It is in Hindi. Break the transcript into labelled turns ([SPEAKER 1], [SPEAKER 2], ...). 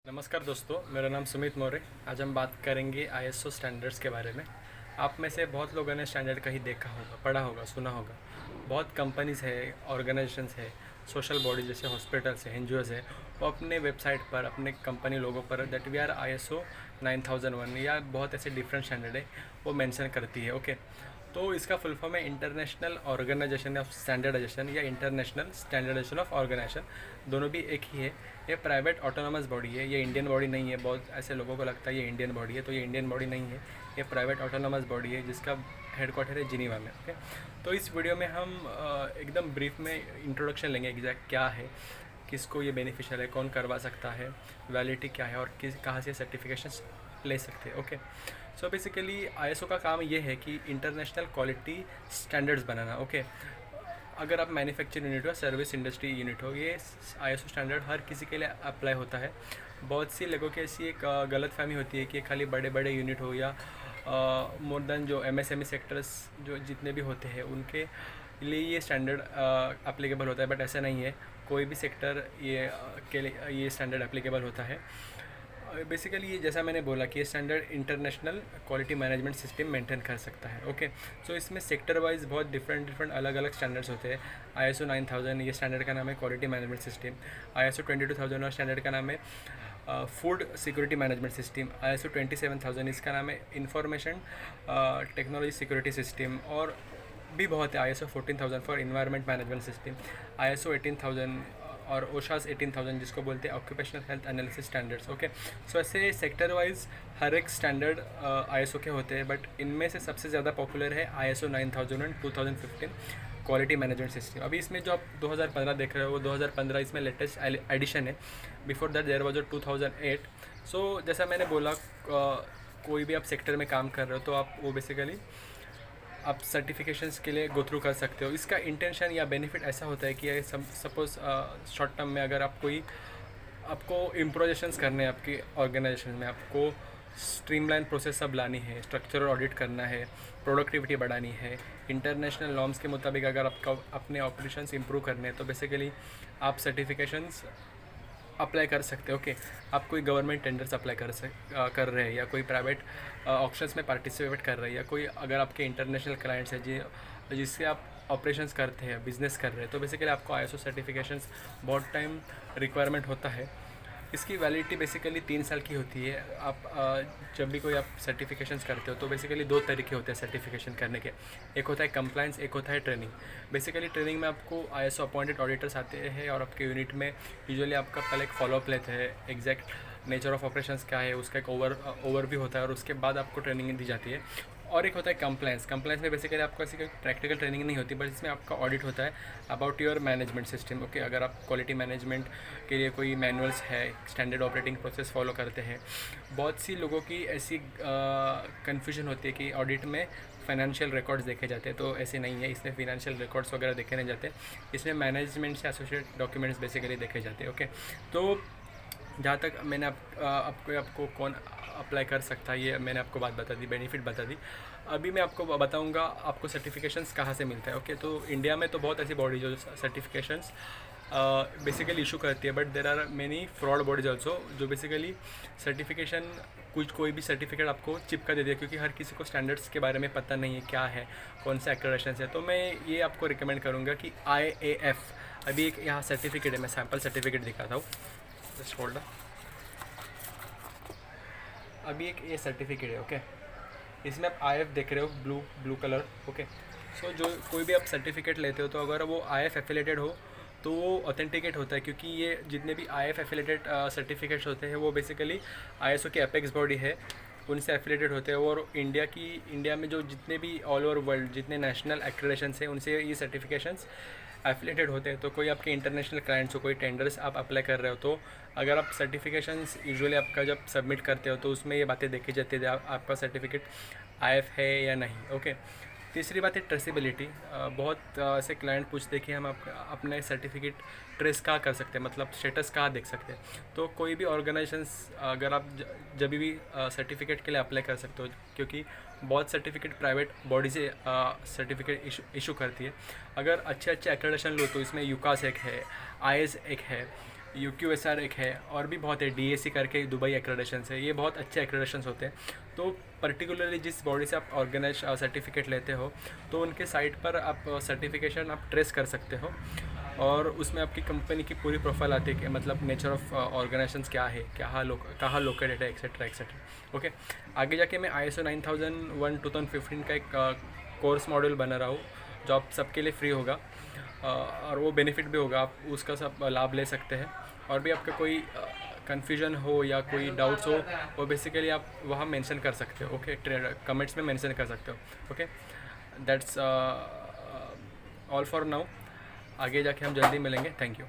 [SPEAKER 1] नमस्कार दोस्तों, मेरा नाम सुमित मौर्य। आज हम बात करेंगे आईएसओ स्टैंडर्ड्स के बारे में। आप में से बहुत लोगों ने स्टैंडर्ड कहीं देखा होगा, पढ़ा होगा, सुना होगा। बहुत कंपनीज़ है, ऑर्गेनाइजेशंस है, सोशल बॉडी जैसे हॉस्पिटल्स है, एनजीओज़ है, वो अपने वेबसाइट पर, अपने कंपनी लोगों पर दैट वी आर आईएसओ 9001 या बहुत ऐसे डिफरेंट स्टैंडर्ड है वो मेंशन करती है। ओके, तो इसका फुल फॉर्म है इंटरनेशनल ऑर्गेनाइजेशन ऑफ स्टैंडर्डाइजेशन या इंटरनेशनल स्टैंडर्डाइजेशन ऑफ ऑर्गेनाइजेशन। दोनों भी एक ही है। ये प्राइवेट ऑटोनोमस बॉडी है, ये इंडियन बॉडी नहीं है। बहुत ऐसे लोगों को लगता है ये इंडियन बॉडी है, तो ये इंडियन बॉडी नहीं है। ये प्राइवेट ऑटोनोमस बॉडी है जिसका हेडक्वार्टर है जिनीवा में। ओके, तो इस वीडियो में हम एकदम ब्रीफ में इंट्रोडक्शन लेंगे एग्जैक्ट क्या है, किसको ये बेनिफिशियल है, कौन करवा सकता है, वैलिडिटी क्या है और किस कहाँ से सर्टिफिकेशन ले सकते हैं। ओके, सो बेसिकली आईएसओ का काम ये है कि इंटरनेशनल क्वालिटी स्टैंडर्ड्स बनाना। ओके, अगर आप मैन्युफैक्चरिंग यूनिट हो, सर्विस इंडस्ट्री यूनिट हो, ये आईएसओ स्टैंडर्ड हर किसी के लिए अप्लाई होता है। बहुत सी लोगों की ऐसी एक गलत फहमी होती है कि खाली बड़े बड़े यूनिट हो या मोर देन जो एमएसएमई सेक्टर्स जो जितने भी होते हैं उनके लिए ये स्टैंडर्ड एप्लीकेबल होता है, बट ऐसा नहीं है। कोई भी सेक्टर के लिए ये स्टैंडर्ड एप्लीकेबल होता है। बेसिकली ये जैसा मैंने बोला कि ये standard international quality management system maintain कर सकता है। ओके, सो इसमें सेक्टर वाइज बहुत डिफरेंट अलग अलग स्टैंडर्ड्स होते हैं। आईएसओ 9000 ये स्टैंडर्ड का नाम है क्वालिटी मैनेजमेंट सिस्टम। आईएसओ 22000 और स्टैंडर्ड का नाम है food security management system. ISO 27000 इसका नाम है इंफॉर्मेशन टेक्नोलॉजी सिक्योरिटी सिस्टम। और भी बहुत है, ISO 14000 for environment management system, ISO 18000 और ओशास 18000 जिसको बोलते हैं occupational health analysis standards. Okay, so ऐसे सेक्टर वाइज हर एक स्टैंडर्ड आईएसओ के होते हैं, बट इनमें से सबसे ज़्यादा पॉपुलर है ISO 9000 and 2015 quality management system. अभी इसमें जो आप 2015 देख रहे हो वो 2015 इसमें लेटेस्ट एडिशन है। Before that there was a 2008। सो जैसा मैंने बोला, कोई भी आप सेक्टर में काम कर रहे हो तो आप वो बेसिकली आप सर्टिफिकेशंस के लिए गो थ्रू कर सकते हो। इसका इंटेंशन या बेनिफिट ऐसा होता है कि सपोज़ शॉर्ट टर्म में अगर आपको इम्प्रोजेशंस करने हैं आपकी ऑर्गेनाइजेशन में, आपको स्ट्रीमलाइन प्रोसेस सब लानी है, स्ट्रक्चरल ऑडिट करना है, प्रोडक्टिविटी बढ़ानी है, इंटरनेशनल नॉर्म्स के मुताबिक अगर आपका अपने ऑपरेशंस इंप्रूव करने हैं तो बेसिकली आप सर्टिफिकेशंस अप्लाई कर सकते हो। ओके, आप कोई गवर्नमेंट टेंडर्स अप्लाई कर रहे हैं या कोई प्राइवेट ऑप्शंस में पार्टिसिपेट कर रहे हैं, या कोई अगर आपके इंटरनेशनल क्लाइंट्स हैं जिससे आप ऑपरेशंस करते हैं, बिजनेस कर रहे हैं, तो बेसिकली आपको आईएसओ सर्टिफिकेशंस बहुत टाइम रिक्वायरमेंट होता है। इसकी वैलिडिटी बेसिकली 3 साल की होती है। आप जब भी कोई आप सर्टिफिकेशंस करते हो तो बेसिकली 2 तरीके होते हैं सर्टिफिकेशन करने के। एक होता है कंप्लायंस, एक होता है ट्रेनिंग। बेसिकली ट्रेनिंग में आपको आईएसओ अपॉइंटेड ऑडिटर्स आते हैं और आपके यूनिट में यूजुअली आपका पहले एक फॉलोअप लेते हैं, एग्जैक्ट नेचर ऑफ ऑपरेशंस क्या है उसका एक ओवरव्यू होता है और उसके बाद आपको ट्रेनिंग दी जाती है। और एक होता है कंप्लायंस में बेसिकली आपको ऐसी कोई प्रैक्टिकल ट्रेनिंग नहीं होती, बट इसमें आपका ऑडिट होता है about your management system. Okay, अगर आप क्वालिटी मैनेजमेंट के लिए कोई मैनुअल्स है, स्टैंडर्ड ऑपरेटिंग प्रोसेस फॉलो करते हैं। बहुत सी लोगों की ऐसी कन्फ्यूजन होती है कि ऑडिट में फाइनेंशियल रिकॉर्ड्स देखे जाते हैं, तो ऐसे नहीं है। इसमें फाइनेंशियल रिकॉर्ड्स वगैरह देखे नहीं जाते, इसमें मैनेजमेंट से एसोसिएट डॉक्यूमेंट्स बेसिकली देखे जाते हैं। ओके, तो जहाँ तक मैंने आपको कौन अप्लाई कर सकता है ये मैंने आपको बात बता दी, बेनिफिट बता दी। अभी मैं आपको बताऊंगा आपको सर्टिफिकेशंस कहाँ से मिलता है। ओके, तो इंडिया में तो बहुत ऐसी बॉडी जो सर्टिफिकेशंस बेसिकली इशू करती है, but there are many fraud bodies also जो बेसिकली सर्टिफिकेशन कोई भी सर्टिफिकेट आपको चिपका देती है, क्योंकि हर किसी को स्टैंडर्ड्स के बारे में पता नहीं है क्या है, कौन सा एक्रेडिटेशन है। तो मैं ये आपको रिकमेंड करूँगा कि IAF, अभी एक यहाँ सर्टिफिकेट है, मैं सैम्पल सर्टिफिकेट दिखाता हूँ, जस्ट होल्ड। अभी एक ये सर्टिफिकेट है। ओके, इसमें आप IF देख रहे हो, ब्लू कलर। ओके, सो जो कोई भी आप सर्टिफिकेट लेते हो तो अगर वो IF एफिलेटेड हो तो वो ऑथेंटिकेट होता है, क्योंकि ये जितने भी IF एफिलेटेड सर्टिफिकेट्स होते हैं वो बेसिकली ISO की एपेक्स बॉडी है, उनसे एफिलेटेड होते हैं। और इंडिया में जो जितने भी ऑल ओवर वर्ल्ड जितने नेशनल एक्रेडिटेशंस हैं उनसे ये सर्टिफिकेशंस एफिलेटेड होते हैं। तो कोई आपके इंटरनेशनल क्लाइंट्स हो, कोई टेंडर्स आप अप्लाई कर रहे हो, तो अगर आप सर्टिफिकेशंस यूजुअली आपका जब सबमिट करते हो तो उसमें ये बातें देखी जाती है आपका सर्टिफिकेट IF है या नहीं। ओके, तीसरी बात है ट्रेसिबिलिटी। बहुत ऐसे क्लाइंट पूछते हैं कि हम अपने सर्टिफिकेट ट्रेस कहाँ कर सकते हैं, मतलब स्टेटस कहाँ देख सकते हैं। तो कोई भी ऑर्गेनाइजेशंस अगर आप जब भी सर्टिफिकेट के लिए अप्लाई कर सकते हो, क्योंकि बहुत सर्टिफिकेट प्राइवेट बॉडी से सर्टिफिकेट इशू करती है। अगर अच्छे एक्रेडिटेशन लो तो इसमें यूकास एक है, IS एक है, UQSR एक है, और भी बहुत है, DAC करके दुबई एक्रेडिशंस है, ये बहुत अच्छे एक्रेडिशंस होते हैं। तो पर्टिकुलरली जिस बॉडी से आप ऑर्गेनाइज सर्टिफिकेट लेते हो, तो उनके साइट पर आप सर्टिफिकेशन आप ट्रेस कर सकते हो, और उसमें आपकी कंपनी की पूरी प्रोफाइल आती है कि मतलब नेचर ऑफ ऑर्गेनाइजेशंस क्या है, कहाँ लोकेटेड है, एक्सेट्रा एक्सेट्रा। ओके, आगे जाके मैं ISO 9001 2015 का एक कोर्स मॉड्यूल बना रहा हूँ, जो आप सबके लिए फ्री होगा, और वो बेनिफिट भी होगा, आप उसका सब लाभ ले सकते हैं। और भी आपका कोई कन्फ्यूजन हो या कोई डाउट्स हो, वो बेसिकली आप वहाँ मेंशन कर सकते हो। ओके, कमेंट्स में मेंशन कर सकते हो। Okay, that's all for now. आगे जाके हम जल्दी मिलेंगे। Thank you.